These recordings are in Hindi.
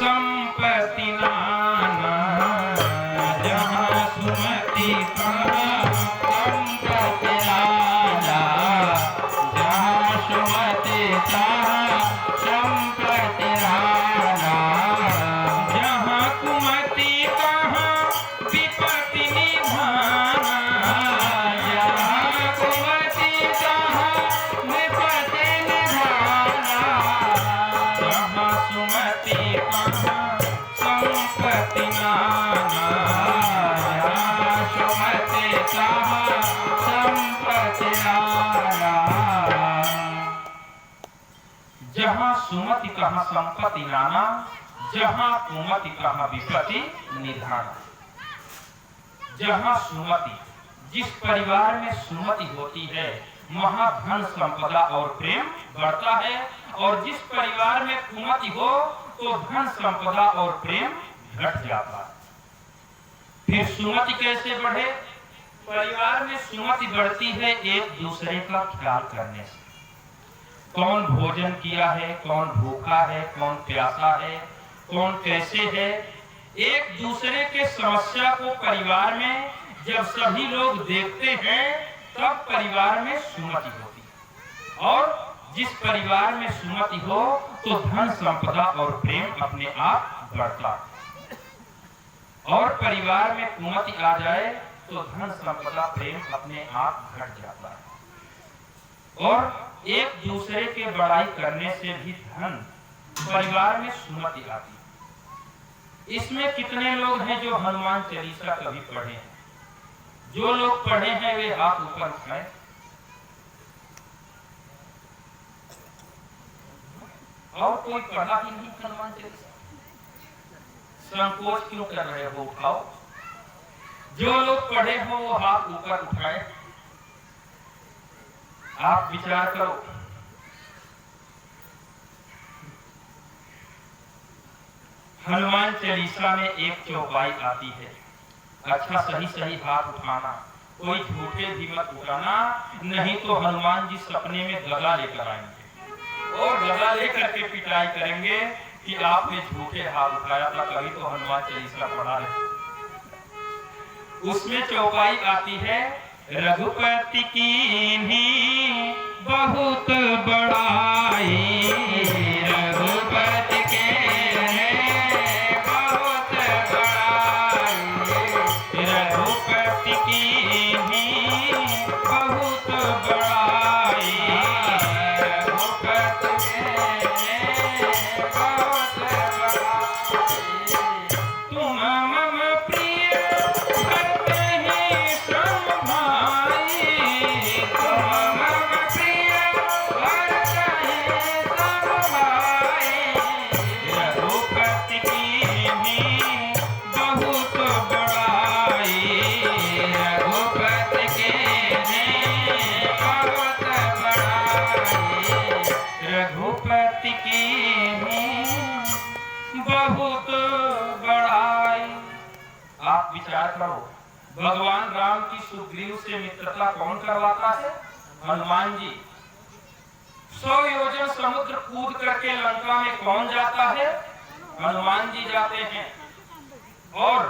संपत्ति नाना, जहाँ सुमति तहाँ संपत्ति नाना, जहाँ सुमति तहाँ संपत्ति नाना, जहाँ कुमति तहाँ विपत्ति निधाना, जहाँ कुमति तहाँ विपत्ति निधाना, जहाँ सुमति तहाँ संपत्ति नाना, जहाँ सुमति तहाँ संपत्ति नाना। जहाँ सुमति तहाँ संपत्ति नाना, जहाँ कुमति तहाँ विपत्ति निधाना। जहाँ सुमति, जिस परिवार में सुमति होती है वहाँ धन संपदा और प्रेम बढ़ता है, और जिस परिवार में कुमति हो तो धन संपदा और प्रेम घट जाता है। फिर सुमति कैसे बढ़े? परिवार में सुमति बढ़ती है एक दूसरे का ख्याल करने से। कौन भोजन किया है, कौन भूखा है, कौन प्यासा है, कौन कैसे है, एक दूसरे के समस्या को परिवार में जब सभी लोग देखते हैं तब परिवार में सुमति होती है। और जिस परिवार में सुमति हो तो धन संपदा और प्रेम अपने आप बढ़ता है, और परिवार में कुमति आ जाए तो धन संपदा प्रेम अपने आप घट जाता है। और एक दूसरे के बड़ाई करने से भी धन परिवार में सुमति आती है। इसमें कितने लोग हैं जो हनुमान चालीसा कभी पढ़े हैं? जो लोग पढ़े हैं वे हाथ ऊपर उठाएं। और कोई पढ़ा ही नहीं हनुमान चालीसा? संकोच क्यों कर रहे हो? उठाओ। जो लोग पढ़े हो वो हाथ ऊपर उठाए। आप विचार करो, हनुमान चालीसा में एक चौपाई आती है। अच्छा, सही सही हाथ उठाना, कोई झूठे भी मत उठाना, नहीं तो हनुमान जी सपने में गदा लेकर आएंगे और गदा लेकर के पिटाई करेंगे कि आपने झूठे हाथ उठाया था, कभी तो हनुमान चालीसा पढ़ा है। उसमें चौपाई आती है, रघुपति कीन्ही बहुत बड़ाई, रघुपति के बहुत बड़ाई, रघुपति कीन्ही बहुत बड़ाई, रघुपति के बहुत बड़ाई। तुम मम प्रिय भक्त ही श्रम भाई, तुम मम प्रिय भक्त ही श्रम भाई, रघुपति कीन्ही बहुत बड़ाई, रघुपति कीन्ही बहुत बड़ाई, रघुपति कीन्ही बहुत बड़ाई। आप विचार करो, भगवान राम की सुग्रीव से मित्रता कौन करवाता है? हनुमान जी। 100 योजन समुद्र कूद करके लंका में कौन जाता है? हनुमान जी जाते हैं। और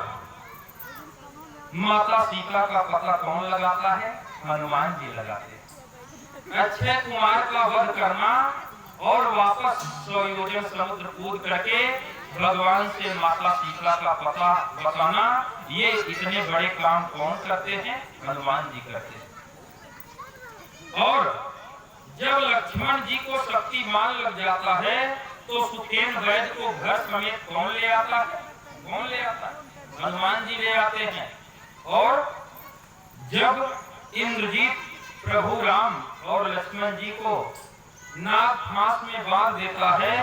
माता सीता का पता कौन लगाता है? हनुमान जी लगाते हैं। अक्षय कुमार का वध करना और वापस 100 योजन समुद्र कूद करके भगवान से माता सीता का पता बताना, ये इतने बड़े काम कौन करते हैं? हनुमान जी करते हैं। और जब लक्ष्मण जी को शक्तिमान लग जाता है तो सुखेन वैद्य को घर समेत कौन ले आता है? कौन ले आता है? हनुमान जी ले आते हैं। और जब इंद्रजीत प्रभु राम और लक्ष्मण जी को नाग फांस में बांध देता है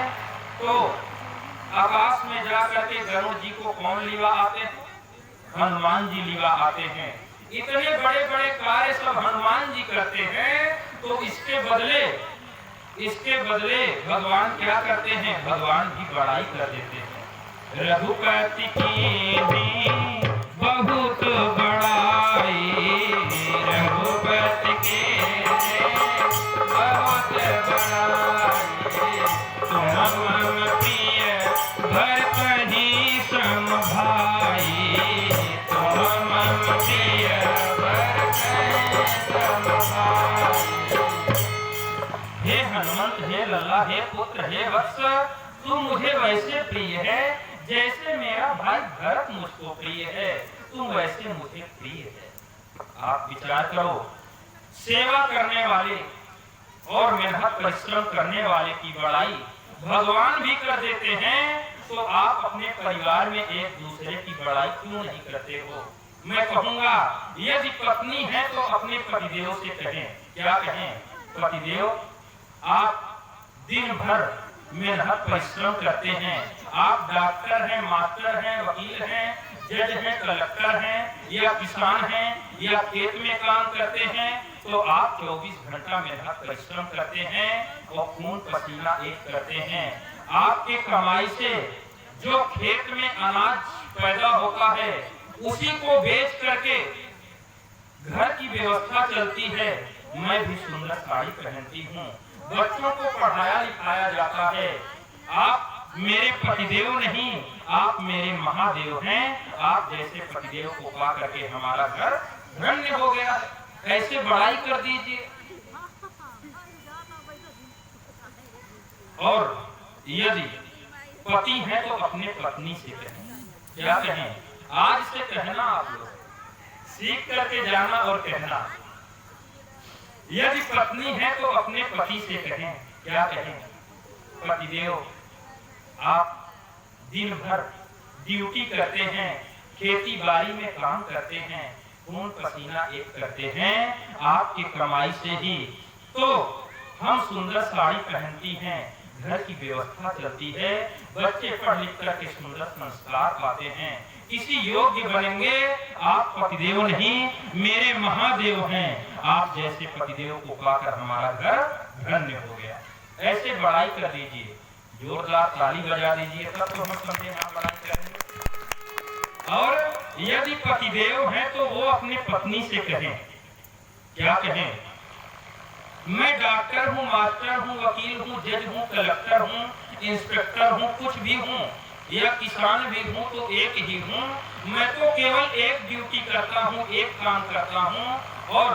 तो आकाश में जाकर के गरुड़ जी को कौन लिवा आते हैं? हनुमान जी लिवा आते हैं। इतने बड़े बड़े कार्य सब हनुमान जी करते हैं, तो इसके बदले भगवान क्या करते हैं? भगवान की बड़ाई कर देते हैं। रघुपति कीन्ही बहुत बड़ाई, रघुपति कीन्ही बहुत बड़ाई, तुम मम प्रिय भक्त बोला, हे पुत्र, हे वत्स, तू मुझे वैसे प्रिय है जैसे मेरा भाई भरत मुझको प्रिय है, तू वैसे मुझे प्रिय है। आप विचार करो, सेवा करने वाले और मेहनत परिश्रम करने वाले की बड़ाई भगवान भी कर देते हैं, तो आप अपने परिवार में एक दूसरे की बड़ाई क्यों नहीं करते हो? मैं कहूंगा, यदि पत्नी है तो अपने पतिदेव से कहें। क्या कहें? पतिदेव, आप दिन भर मेहनत परिश्रम करते हैं, आप डॉक्टर हैं, मास्टर हैं, वकील हैं, जज हैं, कलेक्टर हैं, या किसान हैं, या खेत में काम करते हैं, तो आप 24 घंटा मेहनत परिश्रम करते हैं और खून पसीना एक करते हैं। आपके कमाई से जो खेत में अनाज पैदा होता है, उसी को बेच करके घर की व्यवस्था चलती है। मैं भी सुंदर साड़ी पहनती हूँ, बच्चों को पढ़ाया लिखाया जाता है। आप मेरे पतिदेव नहीं, आप मेरे महादेव हैं। आप जैसे पतिदेव को पा करके हमारा घर धन्य हो गया। ऐसे बड़ाई कर दीजिए। और यदि पति है तो अपने पत्नी से कहें। क्या कहें? आज से कहना, आप लोग सीख करके जाना और कहना। यदि पत्नी है तो अपने पति से कहें। क्या कहें? पतिदेव, आप दिन भर ड्यूटी करते हैं, खेती बाड़ी में काम करते हैं, खून पसीना एक करते हैं, आपकी कमाई से ही तो हम सुंदर साड़ी पहनती हैं, घर की व्यवस्था चलती है, बच्चे पढ़ लिख करके सुंदर संस्कार पाते हैं, किसी योग्य बनेंगे। आप पतिदेव नहीं, मेरे महादेव हैं। आप जैसे पतिदेव को पाकर हमारा घर धन्य हो गया। ऐसे बड़ाई कर दीजिए, जोरदार ताली बजा दीजिए, तब तो हम समझे आप बड़ाई करेंगे। और यदि पतिदेव हैं तो वो अपनी पत्नी से कहें। क्या कहें? मैं डॉक्टर हूँ, मास्टर हूँ, वकील हूँ, जज हूँ, कलेक्टर हूँ, इंस्पेक्टर हूँ, कुछ भी हूँ, या किसान भी हूँ, तो एक ही हूँ। मैं तो केवल एक ड्यूटी करता हूँ, एक काम करता हूँ। और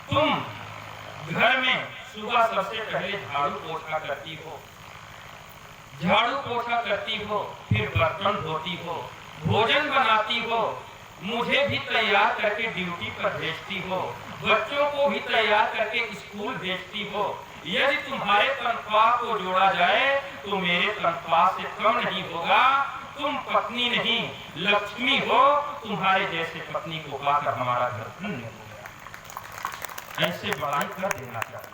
तुम घर में सुबह सबसे पहले झाड़ू पोछा करती हो, झाड़ू पोछा करती हो, फिर बर्तन धोती हो, भोजन बनाती हो, मुझे भी तैयार करके ड्यूटी पर भेजती हो, बच्चों को भी तैयार करके स्कूल भेजती हो। यदि तुम्हारे तनख्वाह को जोड़ा जाए तो मेरे तनख्वाह से कम नहीं होगा। तुम पत्नी नहीं, लक्ष्मी हो। तुम्हारे जैसे पत्नी को पाकर हमारा घर धन्य हो गया। ऐसे बड़ाई कर देना चाहिए।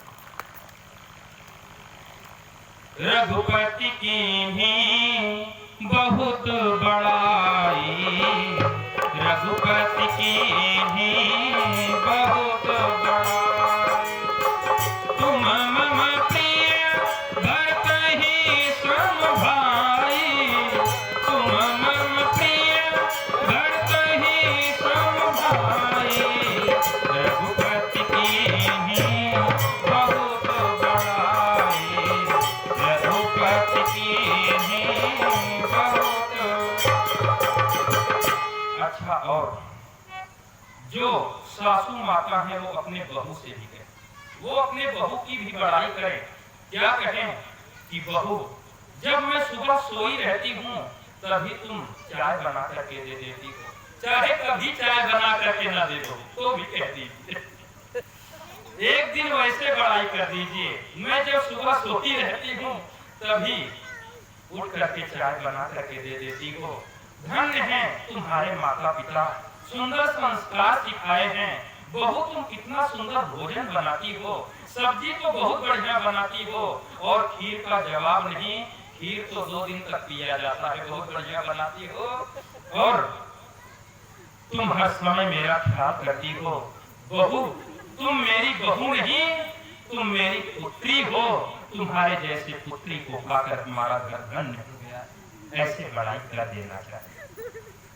रघुपति की बहुत बड़ाई, रघुपति की बहुत बड़ाई, तुम मम प्रिय भरत ही सम भाई, तुम मम प्रिय भरत ही सम भाई, रघुपति की बहुत बड़ाई, रघुपति की बहुत। अच्छा, और जो सासू माता है वो अपने बहू से भी कहे, वो अपने बहू की भी बड़ाई करें। क्या कहें? कि बहू, जब मैं सुबह सोई रहती हूँ तभी तुम चाय बना करके दे देती हो, चाहे कभी चाय बना करके ना दे दो तो भी कह दीजिए। एक दिन वैसे बड़ाई कर दीजिए, मैं जब सुबह सोती रहती हूँ तभी उठ करके चाय बना करके दे देती हो। धन्य है तुम्हारे माता पिता, सुंदर संस्कार सिखाए हैं। बहू, तुम कितना सुंदर भोजन बनाती हो, सब्जी तो बहुत बढ़िया बनाती हो, और खीर का जवाब नहीं, खीर तो 2 दिन तक पिया जाता है, बहुत बढ़िया बनाती हो। और तुम हर समय मेरा ख्याल करती हो। बहू, तुम मेरी बहू नहीं, तुम मेरी पुत्री हो। तुम्हारे जैसे पुत्री को पाकर हमारा घर धन्य हो गया। ऐसे बड़ाई कर देना चाहिए।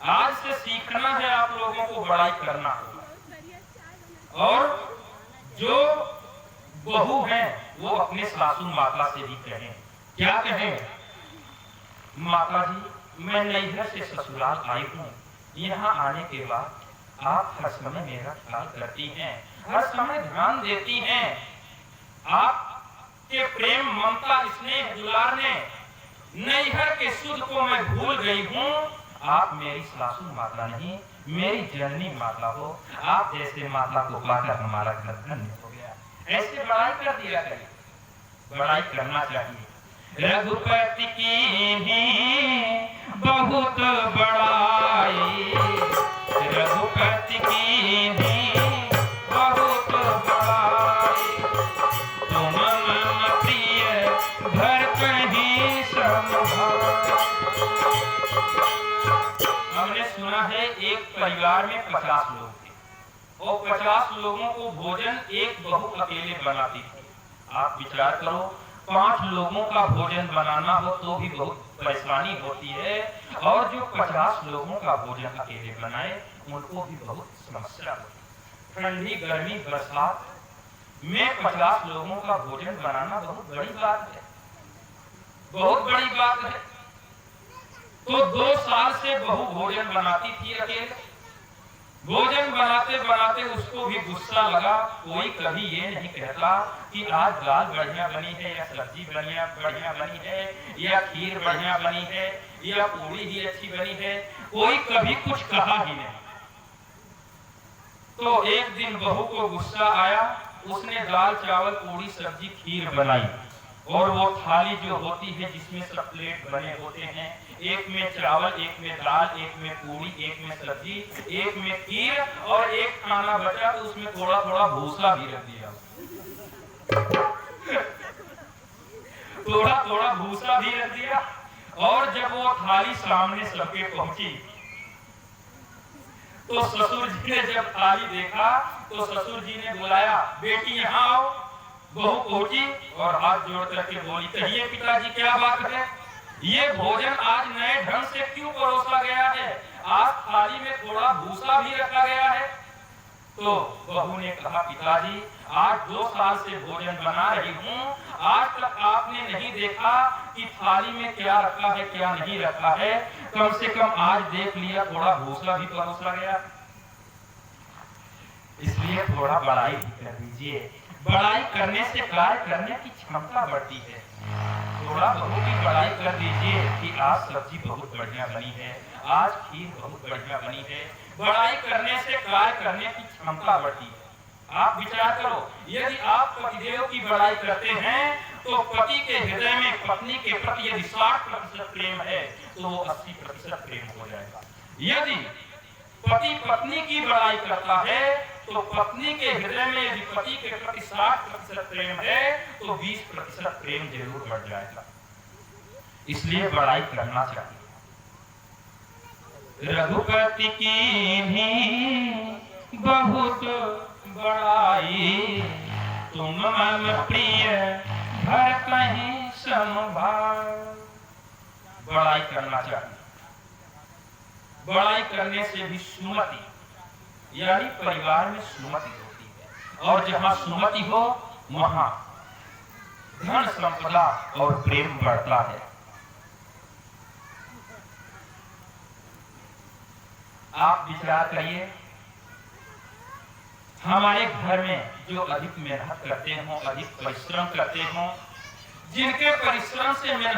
आज से सीखना है आप लोगों को, बड़ाई करना होगा। और जो बहू हैं वो अपने सासू माता से भी कहें। क्या कहें? माता जी, मैं नैहर से ससुराल आई हूँ, यहाँ आने के बाद आप हर समय मेरा ख्याल करती हैं, हर समय ध्यान देती हैं। आप के प्रेम ममता स्नेह दुलार ने नैहर के सुध को मैं भूल गई हूँ। आप मेरी सासू माता नहीं, मेरी जननी माता हो। आप जैसे माता को पाकर हमारा घर धन्य हो गया। ऐसे बड़ाई कर दिया करिए, बड़ाई करना चाहिए। रघुपति की ही बहुत बड़ाई, रघुपति की ही बहुत बड़ाई, तुम मम प्रिय भरत ही समभाई। हमने सुना है एक परिवार में 50 लोग थे और 50 लोगों को भोजन एक बहू अकेले बनाती थी। आप विचार करो, 5 लोगों का भोजन बनाना हो तो भी बहुत परेशानी होती है, और जो 50 लोगों का भोजन अकेले बनाए उनको भी बहुत समस्या होती है। ठंडी गर्मी बरसात में 50 लोगों का भोजन बनाना बहुत बड़ी बात है, बहुत बड़ी बात है। तो 2 साल से बहू भोजन बनाती थी अकेले। भोजन बनाते बनाते उसको भी गुस्सा लगा। कोई कभी ये नहीं कहता कि आज दाल बढ़िया बनी है या सब्जी बढ़िया बनी है या खीर बढ़िया बनी है या पूरी ही अच्छी बनी है। कोई कभी कुछ कहा ही नहीं। तो एक दिन बहू को गुस्सा आया, उसने दाल चावल पूरी सब्जी खीर बनाई, और वो थाली जो होती है जिसमें सब प्लेट बने होते हैं, एक में चावल, एक में दाल, एक में पूरी, एक में सब्जी, एक में खीर, और एक खाना बचा तो उसमें थोड़ा थोड़ा भूसा भी रख दिया। थोड़ा थोड़ा भूसा भी रख दिया। और जब वो थाली सामने सबके पहुंची तो ससुर जी ने जब थाली देखा तो ससुर जी ने बुलाया, बेटी यहाँ आओ। बहू पहुंची और हाथ जोड़ करके बोली, कहिए पिताजी क्या बात है? ये भोजन आज नए ढंग से क्यों परोसा गया है? आज थाली में थोड़ा भूसा भी रखा गया है। तो बहू ने कहा, पिताजी आज 2 साल से भोजन बना रही हूँ, आज तक आपने नहीं देखा कि थाली में क्या रखा है क्या नहीं रखा है। कम से कम आज देख लिया, थोड़ा भूसा भी परोसा गया। इसलिए थोड़ा बड़ाई भी कर दीजिए। बड़ाई करने से कार्य करने की क्षमता बढ़ती है। थोड़ा बहू की बड़ाई कर दीजिए कि आज सब्जी बहुत बढ़िया बनी है, आज खीर बहुत बढ़िया बनी है। बड़ाई करने से कार्य करने की क्षमता बढ़ती है। आप विचार करो, यदि आप पतिदेव की बड़ाई करते हैं तो पति के हृदय में पत्नी के प्रति यदि 60% प्रेम है तो वो 80% प्रेम हो जाएगा। यदि पति पत्नी की बड़ाई करता है तो पत्नी के हृदय में यदि पति के प्रति 60% प्रेम है तो 20% प्रेम जरूर बढ़ जाएगा। इसलिए बड़ाई करना चाहिए। रघुपति की भी बहुत बड़ाई, तुम मम प्रिय भरत ही समभाई। बड़ाई करना चाहिए। बड़ाई करने से भी सुमति यानी परिवार में सुमति होती है, और जहां सुमति हो वहां धन संपदा और प्रेम बढ़ता है। आप विचार करिए, हमारे घर में जो अधिक मेहनत करते हो, अधिक परिश्रम करते हो, जिनके परिश्रम से मेहनत